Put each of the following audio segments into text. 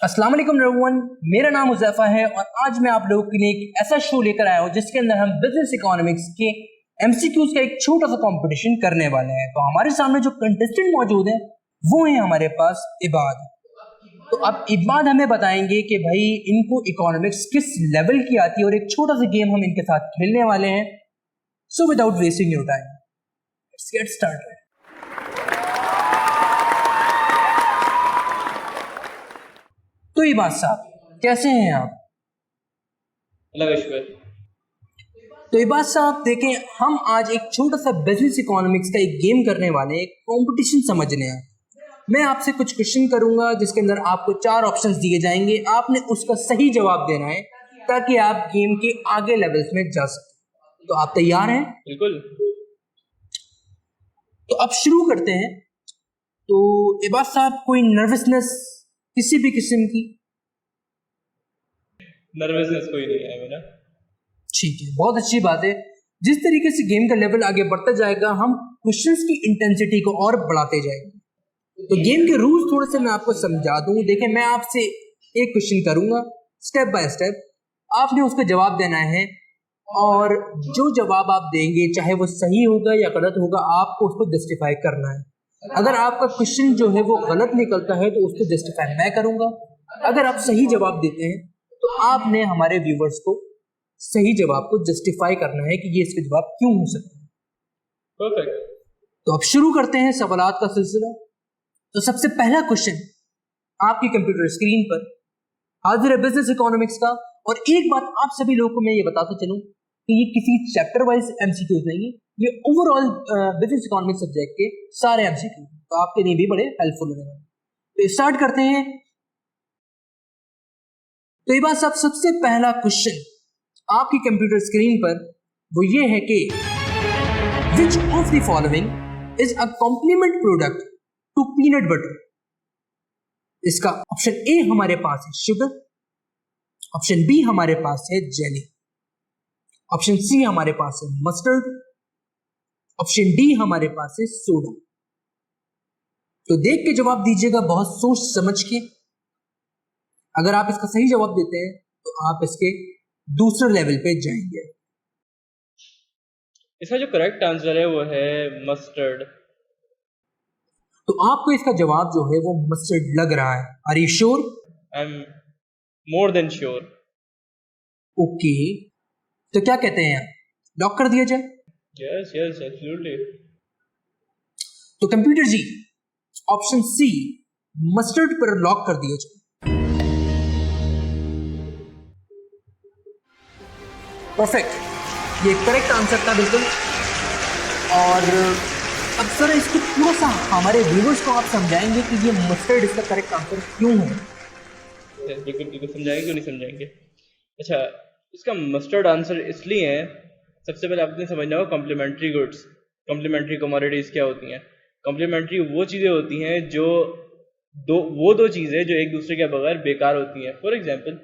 अस्सलाम वालेकुम एवरीवन, मेरा नाम हुज़ैफा है और आज मैं आप लोगों के लिए एक ऐसा शो लेकर आया हूँ जिसके अंदर हम बिजनेस इकोनॉमिक्स के एमसीक्यूज का एक छोटा सा कंपटीशन करने वाले हैं। तो हमारे सामने जो कंटेस्टेंट मौजूद हैं वो हैं हमारे पास इबाद। तो अब इबाद हमें बताएंगे कि भाई इनको इकोनॉमिक्स किस लेवल की आती है और एक छोटा सा गेम हम इनके साथ खेलने वाले हैं। So without wasting your time, let's get started. तो इबाद साहब कैसे हैं आप? तो इबाद साहब देखें, हम आज एक छोटा सा बिजनेस इकोनॉमिक्स का एक गेम करने वाले हैं, एक कंपटीशन समझने हैं। मैं आपसे कुछ क्वेश्चन करूंगा जिसके अंदर आपको 4 ऑप्शंस दिए जाएंगे, आपने उसका सही जवाब देना है ताकि आप गेम के आगे लेवल्स में जा सकें। तो आप तैयार हैं? बिल्कुल। तो अब शुरू करते हैं। तो इबाद साहब कोई नर्वसनेस किसी भी किस्म की? नर्वसनेस कोई नहीं है मेरा। ठीक है, बहुत अच्छी बात है। जिस तरीके से गेम का लेवल आगे बढ़ता जाएगा हम क्वेश्चंस की इंटेंसिटी को और बढ़ाते जाएंगे। तो गेम के रूल्स थोड़े से मैं आपको समझा दूं। देखिए, मैं आपसे एक क्वेश्चन करूंगा स्टेप बाय स्टेप, आपने उसका जवाब देना है और जो जवाब आप देंगे चाहे वो सही होगा या गलत होगा, आपको उसको जस्टिफाई करना है। अगर आपका क्वेश्चन जो है वो गलत निकलता है तो उसको जस्टिफाई मैं करूंगा। अगर आप सही जवाब देते हैं तो आपने हमारे व्यूवर्स को सही जवाब को जस्टिफाई करना है कि ये इसका जवाब क्यों हो सकता है। परफेक्ट। तो अब शुरू करते हैं सवालात का सिलसिला। तो सबसे पहला क्वेश्चन आपकी कंप्यूटर स्क्रीन पर हाजिर है बिजनेस इकोनॉमिक्स का। और एक बात आप सभी लोगों को मैं ये बताता चलूं कि ये किसी चैप्टर वाइज एमसीक्यूज नहीं है, ये ओवरऑल बिजनेस इकोनॉमिक्स सब्जेक्ट के सारे एमसीक्यू, तो आपके लिए भी बड़े हेल्पफुल होने वाले। तो स्टार्ट करते हैं। तो ये बात साहब, सबसे पहला क्वेश्चन आपकी कंप्यूटर स्क्रीन पर वो ये है कि which of the following is a complement product to peanut butter? इसका ऑप्शन ए हमारे पास है शुगर, ऑप्शन बी हमारे पास है जेली, ऑप्शन सी हमारे पास है मस्टर्ड, ऑप्शन डी हमारे पास है सोडा। तो देख के जवाब दीजिएगा, बहुत सोच समझ के। अगर आप इसका सही जवाब देते हैं तो आप इसके दूसरे लेवल पे जाएंगे। इसका जो करेक्ट आंसर है वो है मस्टर्ड। तो आपको इसका जवाब जो है वो मस्टर्ड लग रहा है। Are you sure? I am more than sure. Okay, तो क्या कहते हैं आप, लॉक कर दिया जाए? Yes yes absolutely. तो computer ji, option C mustard पर लॉक कर दिया जाए। परफेक्ट, ये करेक्ट आंसर था बिल्कुल। और अब सर इसको थोड़ा सा हमारे व्यूवर्स को आप समझाएंगे कि ये मस्टर्ड इसका करेक्ट आंसर क्यों है? बिल्कुल बिल्कुल समझाएंगे, क्यों नहीं समझाएंगे। अच्छा, इसका मस्टर्ड आंसर इसलिए है, सबसे पहले आपने समझना होगा कॉम्प्लीमेंट्री गुड्स, कॉम्प्लीमेंट्री कमोडिटीज क्या होती हैं। कॉम्प्लीमेंट्री वो चीज़ें होती हैं जो दो चीज़ें जो एक दूसरे के बगैर बेकार होती हैं। फॉर एग्जाम्पल,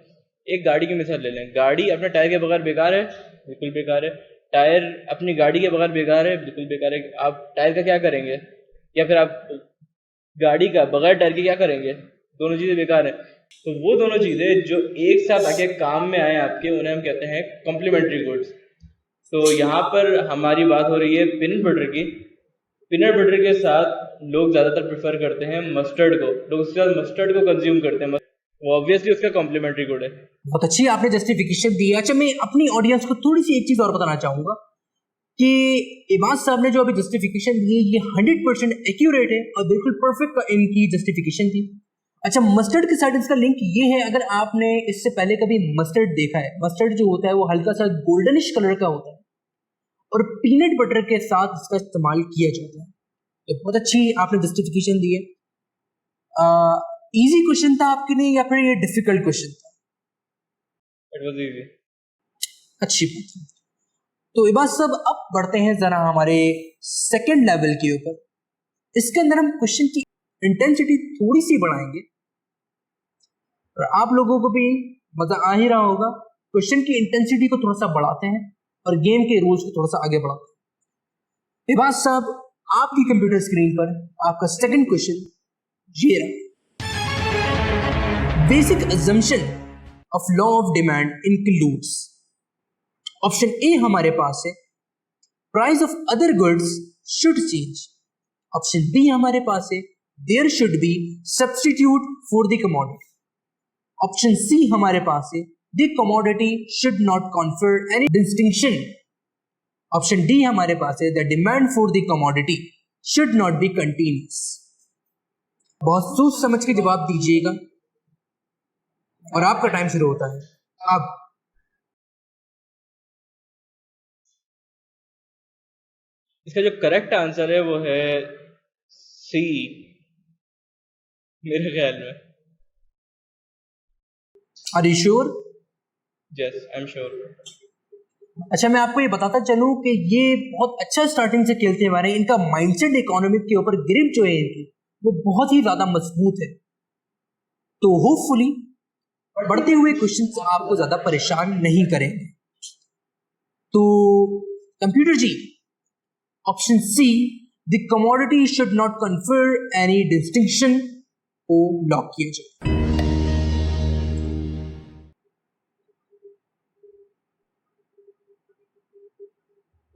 एक गाड़ी की मिसाल ले लें। गाड़ी अपने टायर के बगैर बेकार है, बिल्कुल बेकार है। टायर अपनी गाड़ी के बगैर बेकार है, बिल्कुल बेकार है। आप टायर का क्या करेंगे, या फिर आप गाड़ी का बगैर टायर के क्या करेंगे? दोनों चीज़ें बेकार हैं। तो वो दोनों चीज़ें जो एक साथ आके काम में आए आपके, उन्हें हम कहते हैं कॉम्प्लीमेंट्री गुड्स। तो यहाँ पर हमारी बात हो रही है पीनट बटर की। पीनट बटर के साथ लोग ज़्यादातर प्रेफर करते हैं मस्टर्ड को, लोग उसके साथ मस्टर्ड को कंज्यूम करते हैं। वो ऑब्वियसली उसका कॉम्प्लीमेंट्री गुड है। बहुत अच्छी आपने जस्टिफिकेशन दी। अच्छा, मैं अपनी ऑडियंस को थोड़ी सी एक चीज और बताना चाहूंगा कि इबाद साहब ने जो अभी जस्टिफिकेशन दी है ये 100% एक्यूरेट है और बिल्कुल परफेक्ट इनकी जस्टिफिकेशन थी। अच्छा, मस्टर्ड के साथ इसका लिंक ये है, अगर आपने इससे पहले कभी मस्टर्ड देखा है, मस्टर्ड जो होता है वो हल्का सा गोल्डनिश कलर का होता है और पीनट बटर के साथ इसका इस्तेमाल किया जाता है। तो बहुत अच्छी आपने जस्टिफिकेशन दी है। इजी क्वेश्चन था आपके लिए या फिर ये डिफिकल्ट क्वेश्चन था? It was easy. अच्छी बात है। तो ये बात सब, अब बढ़ते हैं जरा हमारे सेकंड लेवल के ऊपर। इसके अंदर हम क्वेश्चन की इंटेंसिटी थोड़ी सी बढ़ाएंगे और आप लोगों को भी मजा आ ही रहा होगा। क्वेश्चन की इंटेंसिटी को थोड़ा सा बढ़ाते हैं और गेम के रूल्स को थोड़ा सा आगे बढ़ाते हैं। विभास साहब, आपकी कंप्यूटर स्क्रीन पर आपका सेकंड क्वेश्चन ये रहा। Basic assumption of law of demand includes. Option A हमारे पास है price of other goods should change. Option B हमारे पास है there should be substitute for the commodity. Option C हमारे पास है the commodity should not confer any distinction. Option D हमारे पास है the demand for the commodity should not be continuous. बहुत सोच समझ के जवाब दीजिएगा और आपका टाइम शुरू होता है अब। इसका जो करेक्ट आंसर है वो है सी, मेरे ख्याल में। Are you sure? Yes, I am sure. अच्छा, मैं आपको ये बताता चलूं कि ये बहुत अच्छा स्टार्टिंग से खेलते हैं हमारे। इनका माइंडसेट इकोनॉमिक के ऊपर ग्रिप जो है इनकी वो बहुत ही ज्यादा मजबूत है। तो होपफुली बढ़ते हुए क्वेश्चंस आपको ज्यादा परेशान नहीं करेंगे। तो computer ji, option C the commodity should not confer any distinction को लॉक किया जाए।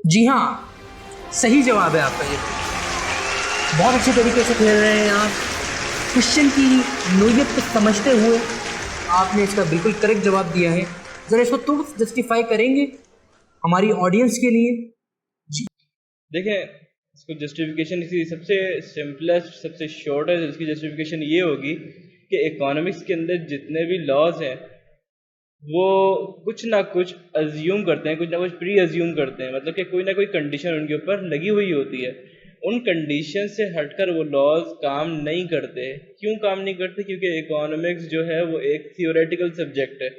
जी हाँ, सही जवाब है आपका। ये बहुत अच्छे तरीके से खेल रहे हैं आप। क्वेश्चन की नोयत को समझते हुए आपने इसका बिल्कुल करेक्ट जवाब दिया है। जरा इसको थोड़ा जस्टिफाई करेंगे हमारी ऑडियंस के लिए? जी देखें, इसको जस्टिफिकेशन इसकी सबसे सिंपलेस्ट, सबसे शॉर्टेस्ट इसकी जस्टिफिकेशन ये होगी कि इकोनॉमिक्स के अंदर जितने भी लॉज हैं वो कुछ ना कुछ अज्यूम करते हैं, कुछ ना कुछ प्री अज्यूम करते हैं। मतलब कि कोई ना कोई कंडीशन उनके ऊपर लगी हुई होती है। उन कंडीशन से हटकर वो लॉज काम नहीं करते। क्यों काम नहीं करते? क्योंकि इकोनॉमिक्स जो है वो एक थियोरेटिकल सब्जेक्ट है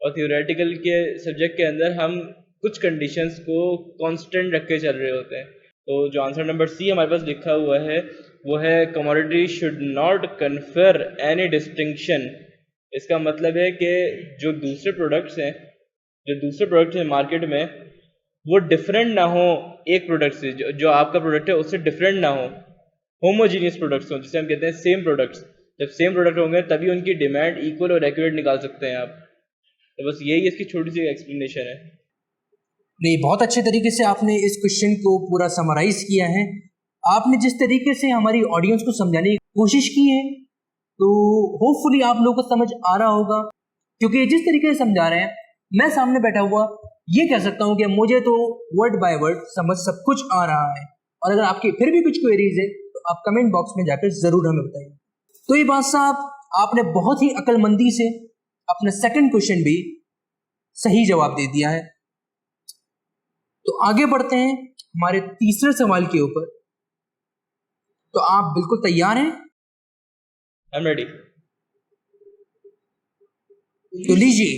और थियोरेटिकल के सब्जेक्ट के अंदर हम कुछ कंडीशंस को कांस्टेंट रख के चल रहे होते हैं। तो जो आंसर नंबर सी हमारे पास लिखा हुआ है वो है commodity should not confer any distinction. इसका मतलब है कि जो दूसरे प्रोडक्ट्स हैं मार्केट में वो डिफरेंट ना हो एक प्रोडक्ट से। जो आपका प्रोडक्ट है उससे डिफरेंट ना हो, होमोजीनियस प्रोडक्ट्स हो, जिसे हम कहते हैं सेम प्रोडक्ट्स। जब सेम प्रोडक्ट होंगे तभी उनकी डिमांड इक्वल और एक्यूरेट निकाल सकते हैं आप। तो बस यही इसकी छोटी सी एक्सप्लेनेशन है। नहीं, बहुत अच्छे तरीके से आपने इस क्वेश्चन को पूरा समराइज किया है। आपने जिस तरीके से हमारी ऑडियंस को समझाने की कोशिश की है तो होपफुली आप लोगों को समझ आ रहा होगा, क्योंकि जिस तरीके से समझा रहे हैं मैं सामने बैठा हुआ ये कह सकता हूं कि मुझे तो वर्ड बाय वर्ड समझ सब कुछ आ रहा है। और अगर आपकी फिर भी कुछ क्वेरीज है तो आप कमेंट बॉक्स में जाकर जरूर हमें बताइए। तो ये बात साहब, आपने बहुत ही अक्लमंदी से अपना सेकंड क्वेश्चन भी सही जवाब दे दिया है। तो आगे बढ़ते हैं हमारे तीसरे सवाल के ऊपर। तो आप बिल्कुल तैयार हैं? I am ready. तो लीजिए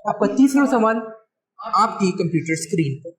आपका तीसरा सवाल आपकी कंप्यूटर स्क्रीन पर।